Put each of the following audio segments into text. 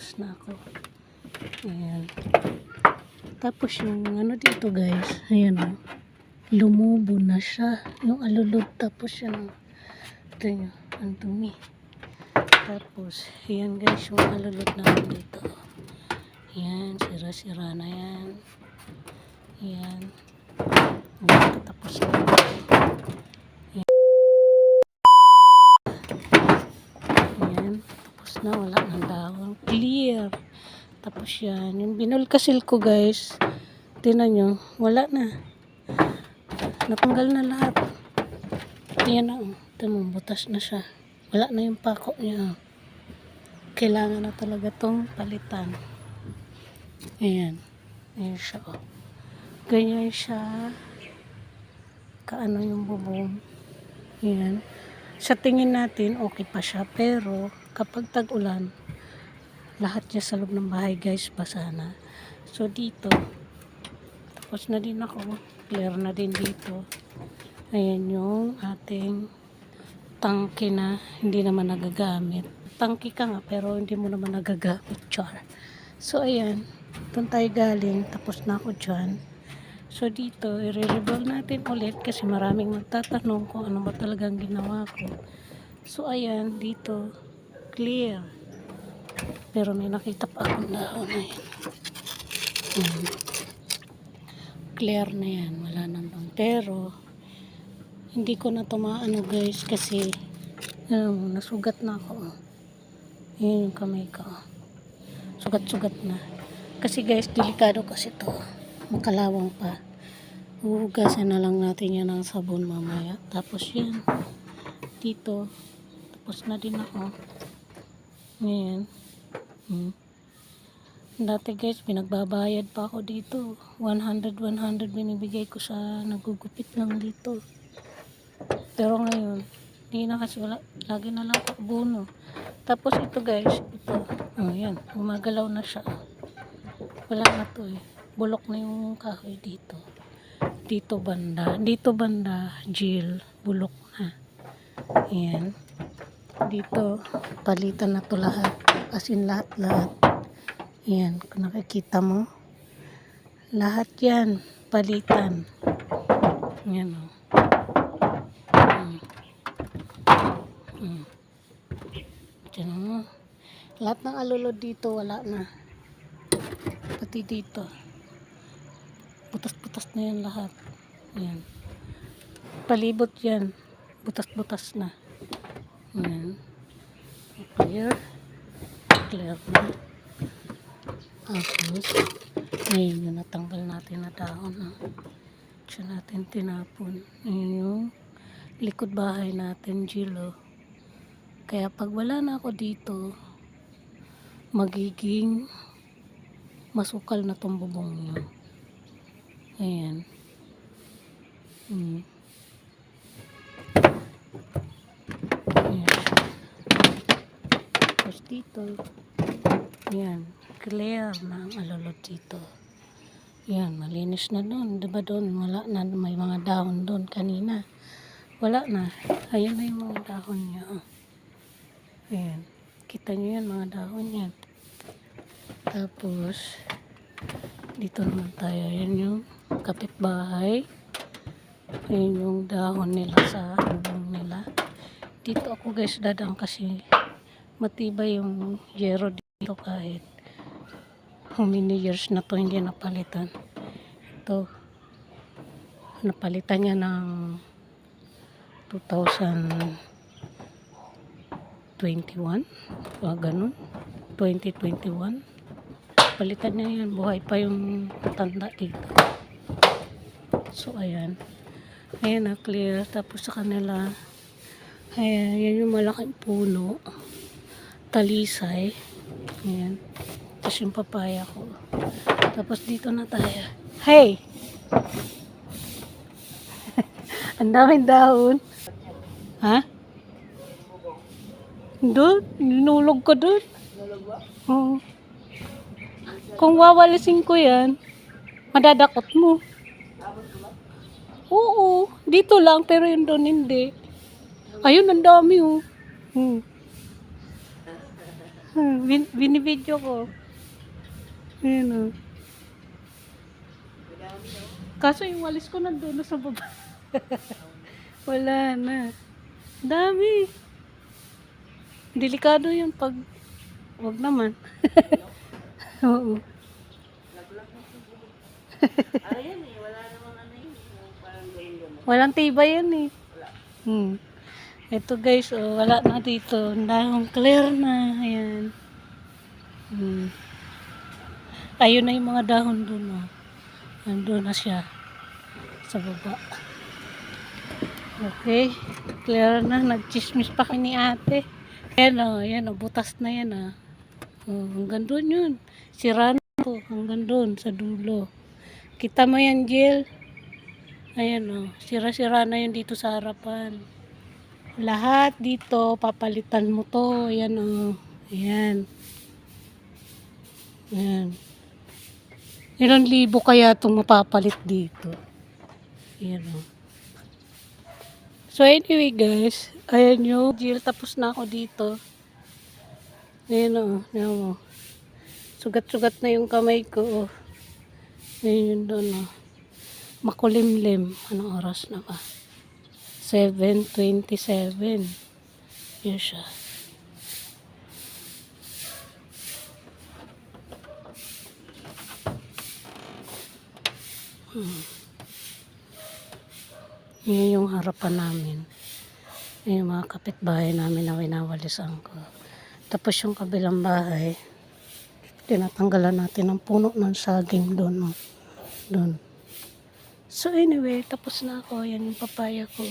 tapos na ako. Ayan. Tapos yung ano dito guys, ayan o. Lumubo na siya. Yung alulod, tapos yan o. Ito yun, ang dumi. Tapos, ayan guys, yung alulod namin dito. Ayan, sira-sira na yan. Ayan. Tapos na. Ayan. Tapos na, wala nang dahon. Clear. Tapos yan. Yung binulkasil ko guys, tinan nyo, wala na. Natanggal na lahat. Ayan na. Ito mo, butas na siya. Wala na yung pako niya. Kailangan na talaga tong palitan. Ayan. Ayan siya. Oh. Ganyan siya. Kaano yung bubong. Ayan. Sa tingin natin, okay pa siya. Pero, kapag tag-ulan, lahat niya sa loob ng bahay guys, basa na. So, dito, tapos na din ako. Clear na din dito. Ayan yung ating tangke na hindi naman nagagamit. Tangke ka nga, pero hindi mo naman nagagamit. Char. So, ayan. Doon tayo galing. Tapos na ako dyan. So, dito, i-revolve natin ulit kasi maraming magtatanong kung ano ba talagang ginawa ko. So, ayan. Dito, clear. Pero may nakita pa akong dahon na yan. Clear na yan. Wala naman. Pero, hindi ko na tumaano guys kasi nasugat na ako. Yan yung kamay ko. Sugat-sugat na. Kasi guys, delikado kasi to. Makalawang pa. Huhugasan na lang natin yan ng sabon mamaya. Tapos yan. Dito. Tapos na din ako. Ngayon. Dati guys, pinagbabayad pa ako dito. 100 binibigay ko sa nagugupit lang dito. Pero ngayon, hindi na kasi wala. Lagi na lang pakbuno. Tapos ito guys, ito. Oh, yan. Gumagalaw na siya. Wala na to eh. Bulok na yung kahoy dito. Dito banda, Jill. Bulok na. Ayan. Dito, palitan na to lahat. As in lahat. Ayan, kung nakikita mo. Lahat yan, palitan. Ayan o. Diyan mo. Lahat ng alulod dito, wala na. Pati dito. Butas-butas na yan lahat. Ayan. Palibot yan. Butas-butas na. Ayan. Clear. Clear na. Tapos, ngayon yung natanggal natin na dahon. Diyan natin tinapon. Ngayon yung likod bahay natin, Jilo. Kaya pag wala na ako dito, magiging masukal na tong bubong nyo. Ayan. Ayan. Tapos dito, ayan, clear na ang alulod dito. Ayan, malinis na doon. Diba doon, wala na, may mga dahon doon kanina. Wala na. Ayan na yung mga dahon niya. Ayan. Kita nyo yan, mga dahon yan. Tapos, dito naman tayo. Ayan yung kapitbahay. Ayan yung dahon nila sa bubong nila. Dito ako guys dadang kasi matibay yung yero dito kahit how many years na to hindi napalitan. Ito, napalitan niya ng 2021 ganun 2021 palitan niya yan, buhay pa yung tanda dito. So ayan na clear. Tapos sa kanila ayan, yan yung malaking puno talisay, ayan. Tapos yung papaya ko. Tapos dito na tayo. Hey! Ang daming dahon. Ha? Doon? Nulog ko doon? Oo. Kung wawalisin ko yan, madadakot mo. Oo. Dito lang, pero yun doon hindi. Ayun, ang dami oh. Binibidyo ko. Ayan o. Kaso yung walis ko nandun na sa baba. Wala na. Dami. Delikado yun pag wag naman. Oo. Walang tibay yan eh. Ito guys, oh, wala na dito. Dahong clear na. Ayan. Ayun na yung mga dahon dun. Oh. Nandun na siya. Sa baba. Okay. Clear na. Nagchismis pa kami ni ate. Ayan o. Butas na yan ah. Oh, hanggang dun yun. Sira na to. Hanggang dun sa dulo. Kita mo yan, Jill? Ayan o. Sira-sira na yun dito sa harapan. Lahat dito, papalitan mo to. Ayan o. Ayan. Ayan. Ilang libo kaya itong mapapalit dito. Ayan o. So anyway guys, ayan yung Jill, tapos na ako dito. Ayan o. Ayan o. Sugat-sugat na yung kamay ko. Ayan yun doon o. Makulimlim. Anong oras na ba? 7:27. Yan siya. Yan yung harapan namin. Yan yung mga kapitbahay namin na winawalisan ko. Tapos yung kabilang bahay, tinatanggalan natin ng puno ng saging doon. Doon. So anyway, tapos na ako. Yan yung papaya ko.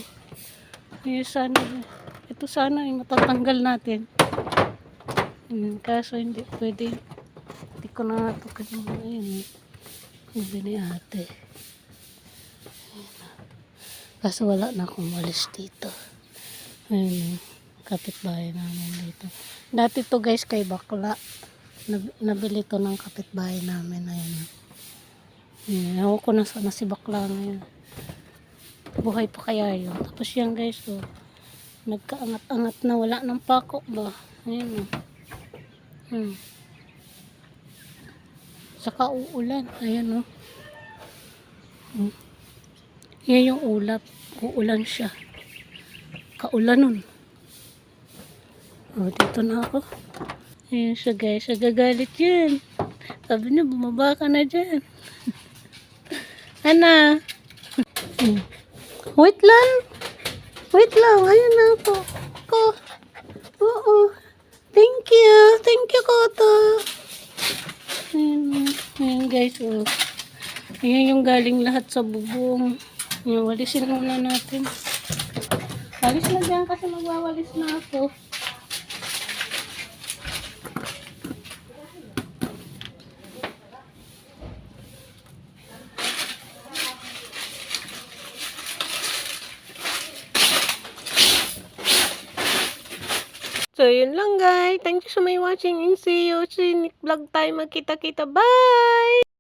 Ito sana yung matatanggal natin. Kaso hindi pwede. Hindi ko na ito kanina. Ayan. Hindi ni ate. Kaso wala na akong walis dito. Ayan. Kapitbahay namin dito. Dati to guys kay bakla. Nabili to ng kapitbahay namin. Ayan. Ewan ko na sana si bakla ngayon. Buhay pa kaya yun. Tapos yan guys, oh, nagkaangat-angat na, wala ng pako ba. Ayan o. Saka uulan. Ayan o. Yan yung ulap. Uulan siya. Kaulan nun. O, dito na ako. Ayan siya guys. Nagagalit yan. Sabi niya, bumaba ka na dyan. Ana. Wait lang. Wait lang. Ayan na ako. Oo. Thank you. Thank you, Koto. Ayan guys. Oh. Ayan yung galing lahat sa bubong. Ayan, walisin muna natin. Walis na dyan kasi magwawalis na ako. So, yun lang guys. Thank you so much watching and see you. Vlog tayo magkita-kita. Bye!